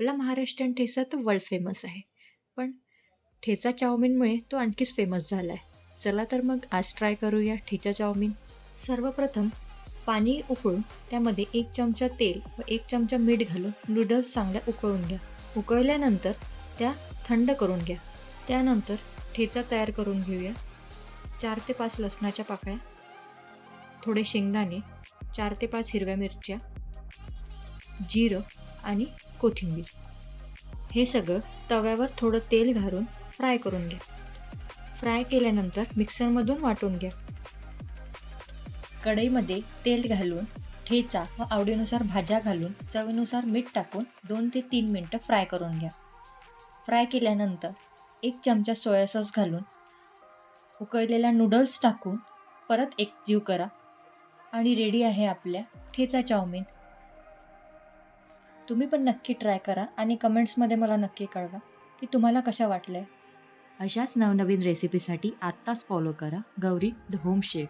आपला महाराष्ट्रीयन ठेचा तर world famous आहे. पण ठेचा चाऊमिनमुळे तो आणखीच फेमस झाला आहे. चला तर मग आज ट्राय करूया ठेचा चाऊमिन. सर्वप्रथम पाणी उकळून त्यामध्ये 1 चमचा तेल व 1 चमचा मीठ घालून नूडल्स चांगल्या उकळून घ्या. उकळल्यानंतर त्या थंड करून घ्या. त्यानंतर ठेचा तयार करून घेऊया. 4 ते 5 लसणाच्या पाकळ्या, थोडे शेंगदाणे, 4 ते 5 हिरव्या मिरच्या, जिरं आणि कोथिंबीर. हे सगळं तव्यावर थोडं तेल घालून फ्राय करून घ्या. फ्राय केल्यानंतर मिक्सरमधून वाटून घ्या. कढईमध्ये तेल घालून ठेचा व आवडीनुसार भाज्या घालून चवीनुसार मीठ टाकून 2 ते 3 मिनिटं फ्राय करून घ्या. फ्राय केल्यानंतर 1 चमचा सोया सॉस घालून उकळलेल्या नूडल्स टाकून परत एकजीव करा आणि रेडी आहे आपल्या ठेचा चाऊमिन. तुम्ही पण नक्की ट्राय करा आणि कमेंट्समध्ये मला नक्की कळवा की तुम्हाला कशा वाटल्या. अशाच नवनवीन रेसिपीसाठी आत्ताच फॉलो करा गौरी द होम शेफ.